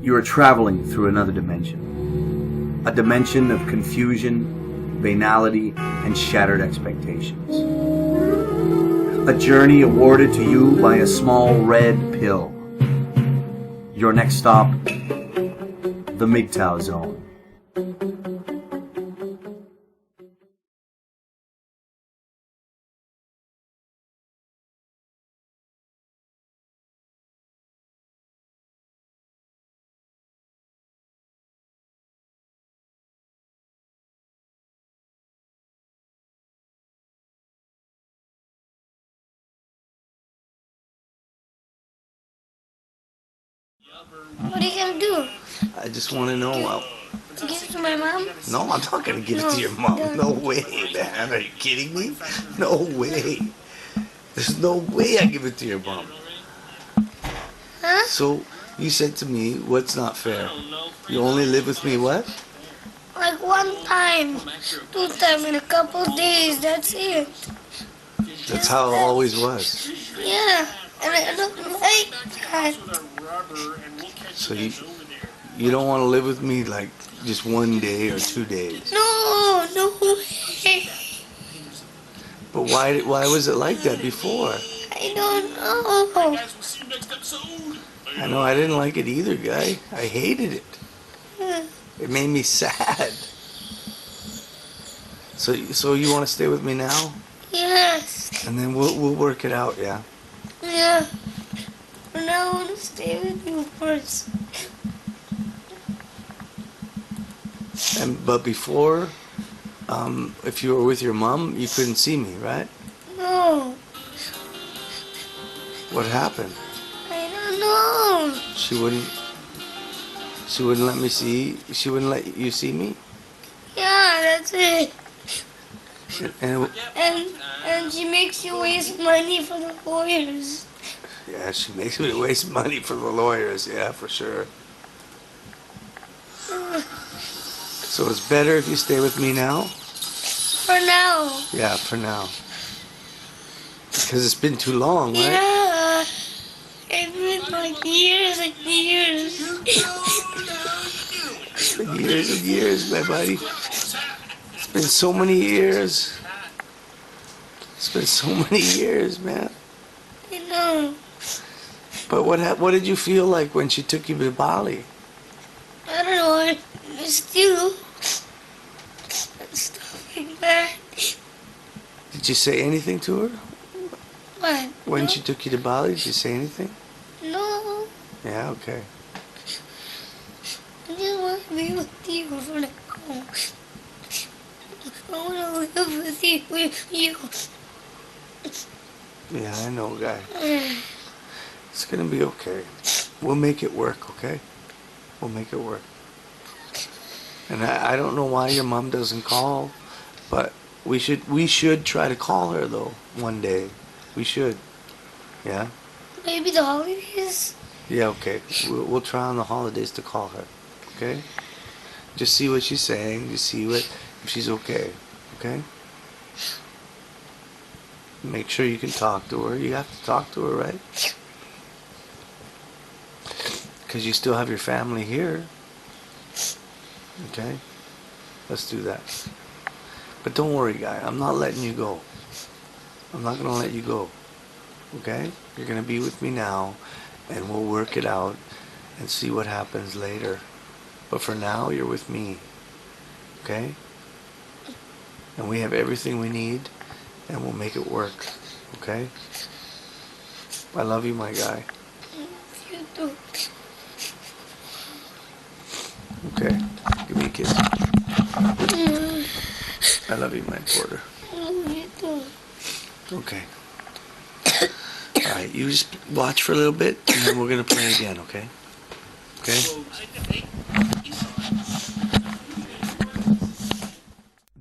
You are traveling through another dimension. A dimension of confusion, banality, and shattered expectations. A journey awarded to you by a small red pill. Your next stop, the MGTOW Zone. What are you gonna do? I just want to know. Give it to my mom? No, I'm not going to give it to your mom. No way, man. Are you kidding me? No way. There's no way I give it to your mom. Huh? So, you said to me, what's not fair? You only live with me what? Like one time, 2 times in a couple days, that's it. That's how it always was. Yeah, and I don't like that. So you don't want to live with me like just 1 day or 2 days. No way. But why was it like that before? I don't know. I know I didn't like it either, guy. I hated it. It made me sad. So you want to stay with me now? Yes. And then we'll work it out, yeah? Yeah. But I want to stay with you first. But before, if you were with your mom, you couldn't see me, right? No. What happened? I don't know. She wouldn't let me see. She wouldn't let you see me. Yeah, that's it. And she makes you waste money for the lawyers. yeah, she makes me waste money for the lawyers. Yeah, for sure. So it's better if you stay with me now? For now. Yeah, for now. Because it's been too long, right? Yeah. It's been like years and years. It's been years and years, my buddy. It's been so many years. It's been so many years, man. I know. But what did you feel like when she took you to Bali? I don't know. I missed you. And stuff like that. Did you say anything to her? What? When No. she took you to Bali, did you say anything? No. Yeah, okay. I just want to be with you when I go. I want to live with you. Yeah, I know, guy. It's gonna be okay. We'll make it work, okay? We'll make it work. And I don't know why your mom doesn't call, but we should try to call her though one day. We should. Yeah? Maybe the holidays? Yeah, okay. We'll try on the holidays to call her. Okay? Just see what she's saying, just see if she's okay. Okay? Make sure you can talk to her. You have to talk to her, right? Because you still have your family here. Okay? Let's do that. But don't worry, guy. I'm not letting you go. I'm not going to let you go. Okay? You're going to be with me now, and we'll work it out and see what happens later. But for now, you're with me. Okay? And we have everything we need, and we'll make it work. Okay? I love you, my guy. You too. Okay? Give me a kiss. I love you, my porter. You too. Okay. Alright, you just watch for a little bit, and then we're going to play again, okay? Okay?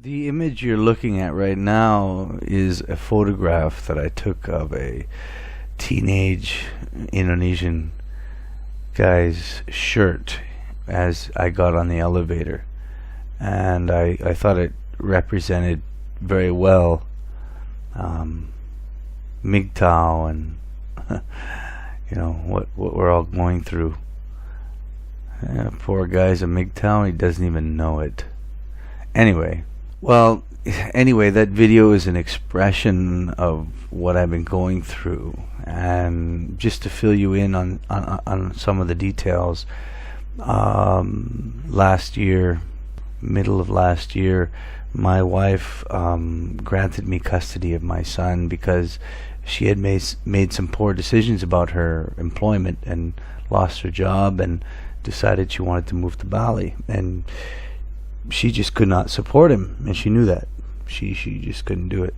The image you're looking at right now is a photograph that I took of a teenage Indonesian guy's shirt as I got on the elevator. And I thought it represented very well MGTOW and you know what we're all going through. Yeah, poor guy's a MGTOWN. He doesn't even know it. Anyway, well, that video is an expression of what I've been going through. And just to fill you in on some of the details, last year, middle of last year, my wife granted me custody of my son because she had made some poor decisions about her employment and lost her job and decided she wanted to move to Bali, and she just could not support him, and she knew that. She just couldn't do it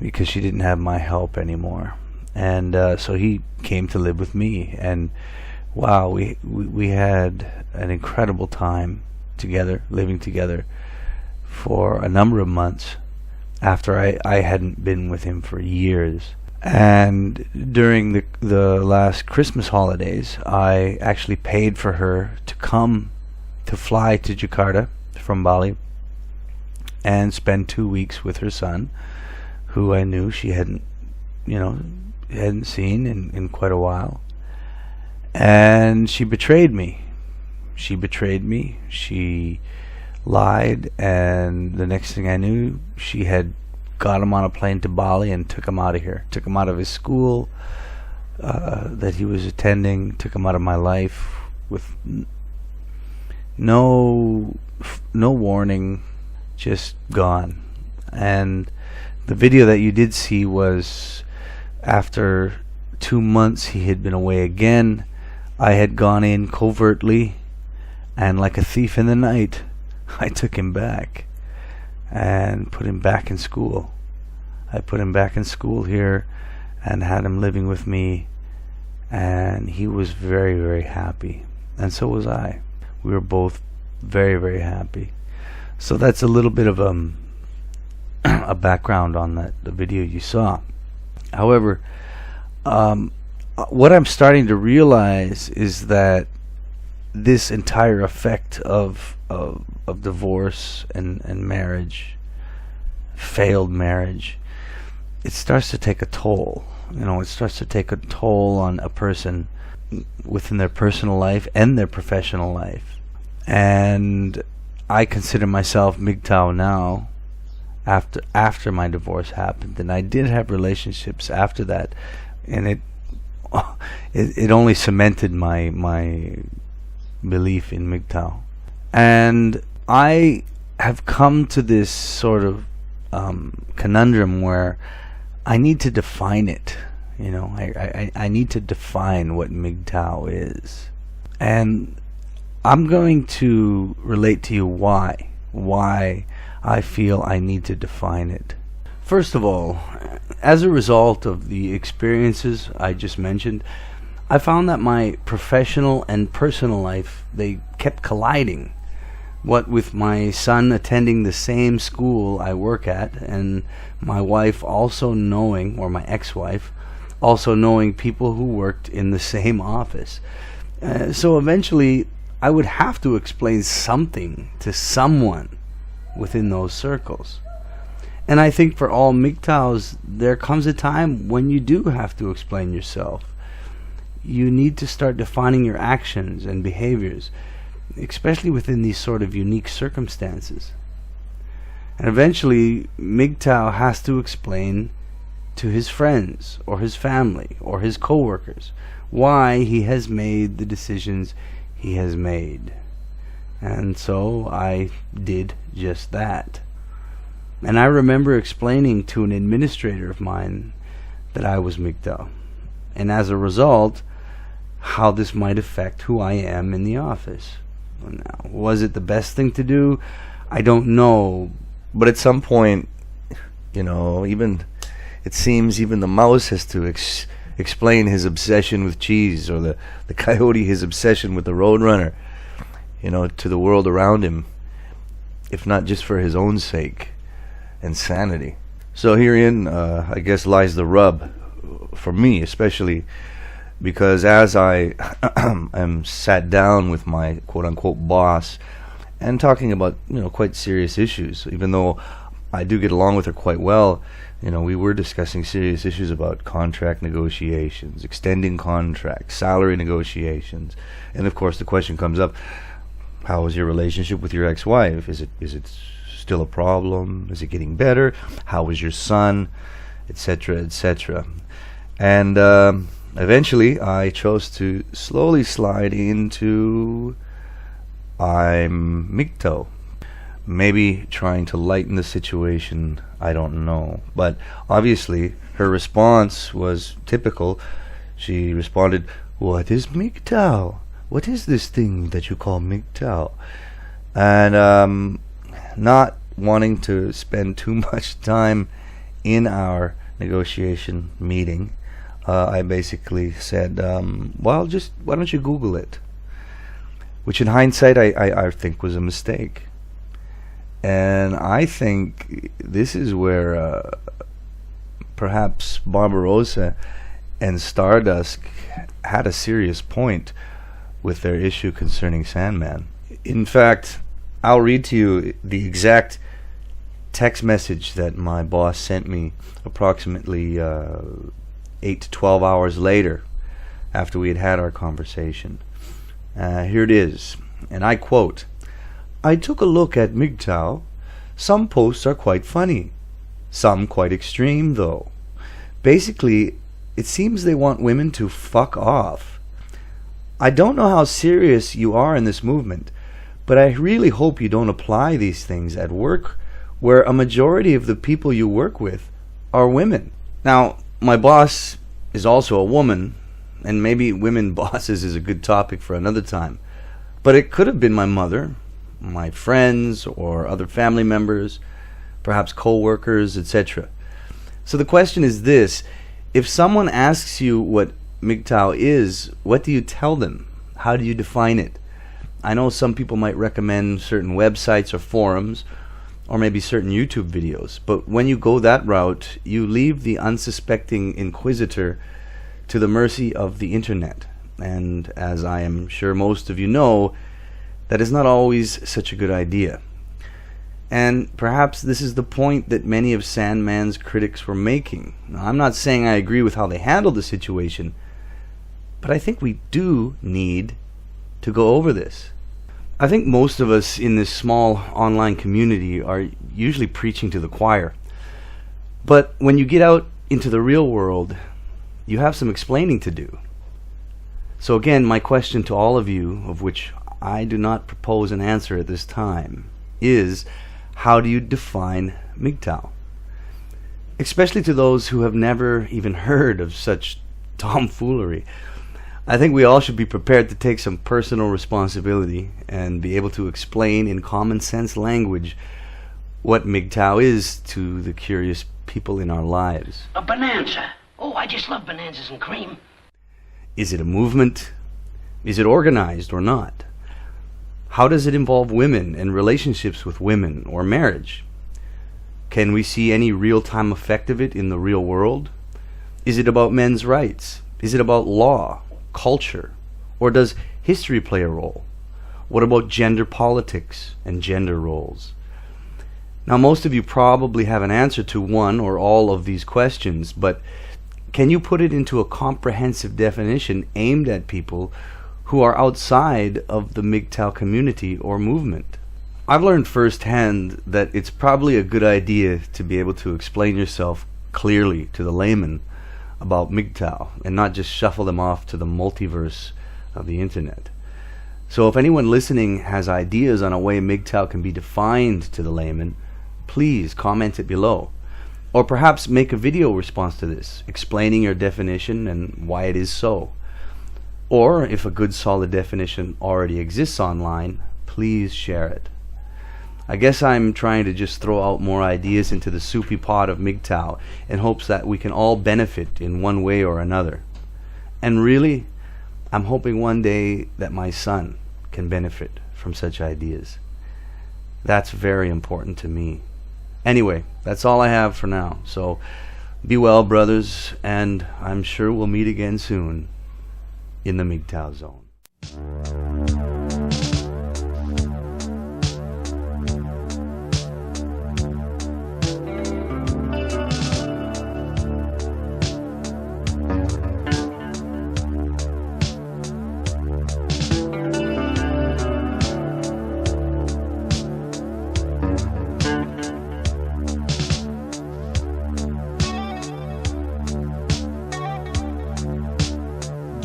because she didn't have my help anymore. And so he came to live with me, and wow, we had an incredible time together, living together for a number of months after I hadn't been with him for years. And during the last Christmas holidays, I actually paid for her to fly to Jakarta from Bali and spend 2 weeks with her son, who I knew she hadn't seen in quite a while. And she betrayed me. She lied, and the next thing I knew, she had got him on a plane to Bali and took him out of here. Took him out of his school that he was attending. Took him out of my life with no warning, just gone. And the video that you did see was after 2 months he had been away again. I had gone in covertly, and like a thief in the night, I took him back and put him back in school. I put him back in school here and had him living with me, and he was very, very happy, and so was I. We were both very, very happy. So that's a little bit of a background on the video you saw. However, what I'm starting to realize is that this entire effect of divorce and marriage, failed marriage, it starts to take a toll. It starts to take a toll on a person within their personal life and their professional life. And I consider myself MGTOW now after my divorce happened, and I did have relationships after that, and it only cemented my belief in MGTOW. And I have come to this sort of conundrum where I need to define it. I need to define what MGTOW is, and I'm going to relate to you why I feel I need to define it. First of all, as a result of the experiences I just mentioned, I found that my professional and personal life, they kept colliding. What with my son attending the same school I work at, and my wife also knowing, or my ex-wife, also knowing people who worked in the same office. So eventually, I would have to explain something to someone within those circles. And I think for all MGTOWs, there comes a time when you do have to explain yourself. You need to start defining your actions and behaviors, especially within these sort of unique circumstances. And eventually, MGTOW has to explain to his friends or his family or his coworkers why he has made the decisions he has made. And so I did just that. And I remember explaining to an administrator of mine that I was MGTOW, and as a result, how this might affect who I am in the office. Now, was it the best thing to do? I don't know. But at some point, even it seems even the mouse has to explain his obsession with cheese, or the coyote his obsession with the roadrunner, to the world around him, if not just for his own sake and sanity. So herein, I guess, lies the rub for me, especially because as I am sat down with my quote-unquote boss and talking about quite serious issues, even though I do get along with her quite well. You know, we were discussing serious issues about contract negotiations, extending contracts, salary negotiations, and of course the question comes up: how is your relationship with your ex-wife? Is it still a problem? Is it getting better? How is your son? Etc., etc. And eventually, I chose to slowly slide into I'm MGTOW. Maybe trying to lighten the situation, I don't know. But obviously, her response was typical. She responded, "What is MGTOW? What is this thing that you call MGTOW?" And not wanting to spend too much time in our negotiation meeting, I basically said, well, just why don't you Google it? Which in hindsight, I think was a mistake. And I think this is where perhaps Barbarossa and Stardust had a serious point with their issue concerning Sandman. In fact, I'll read to you the exact text message that my boss sent me approximately 8 to 12 hours later after we had had our conversation. Here it is, and I quote, "I took a look at MGTOW. Some posts are quite funny. Some quite extreme, though. Basically, it seems they want women to fuck off. I don't know how serious you are in this movement, but I really hope you don't apply these things at work where a majority of the people you work with are women." Now, my boss is also a woman, and maybe women bosses is a good topic for another time. But it could have been my mother, my friends, or other family members, perhaps co-workers, etc. So the question is this: if someone asks you what MGTOW is, what do you tell them? How do you define it? I know some people might recommend certain websites or forums, or maybe certain YouTube videos, but when you go that route, you leave the unsuspecting inquisitor to the mercy of the internet. And as I am sure most of you know, that is not always such a good idea. And perhaps this is the point that many of Sandman's critics were making. Now, I'm not saying I agree with how they handled the situation, but I think we do need to go over this. I think most of us in this small online community are usually preaching to the choir. But when you get out into the real world, you have some explaining to do. So again, my question to all of you, of which I do not propose an answer at this time, is how do you define MGTOW? Especially to those who have never even heard of such tomfoolery. I think we all should be prepared to take some personal responsibility and be able to explain in common sense language what MGTOW is to the curious people in our lives. A bonanza. Oh, I just love bonanzas and cream. Is it a movement? Is it organized or not? How does it involve women and relationships with women or marriage? Can we see any real-time effect of it in the real world? Is it about men's rights? Is it about law, culture? Or does history play a role? What about gender politics and gender roles? Now, most of you probably have an answer to one or all of these questions, but can you put it into a comprehensive definition aimed at people who are outside of the MGTOW community or movement? I've learned firsthand that it's probably a good idea to be able to explain yourself clearly to the layman about MGTOW and not just shuffle them off to the multiverse of the internet. So if anyone listening has ideas on a way MGTOW can be defined to the layman, please comment it below. Or perhaps make a video response to this, explaining your definition and why it is so. Or if a good solid definition already exists online, please share it. I guess I'm trying to just throw out more ideas into the soupy pot of MGTOW in hopes that we can all benefit in one way or another. And really, I'm hoping one day that my son can benefit from such ideas. That's very important to me. Anyway, that's all I have for now. So be well, brothers, and I'm sure we'll meet again soon in the MGTOW Zone.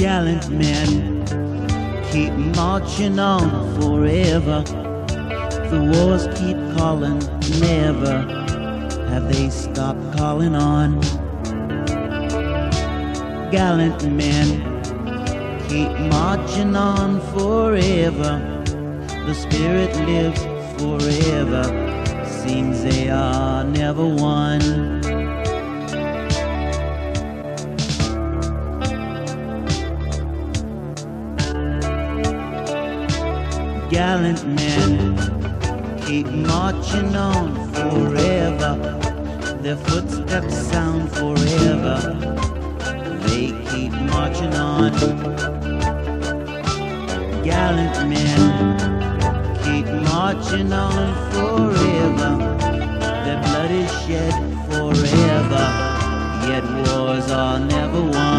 gallant men keep marching on forever. The wars keep calling, never have they stopped calling on. Gallant men keep marching on forever. The spirit lives forever. Seems they are never won. Gallant men keep marching on forever. Their footsteps sound forever. They keep marching on. Gallant men keep marching on forever. Their blood is shed forever. Yet wars are never won.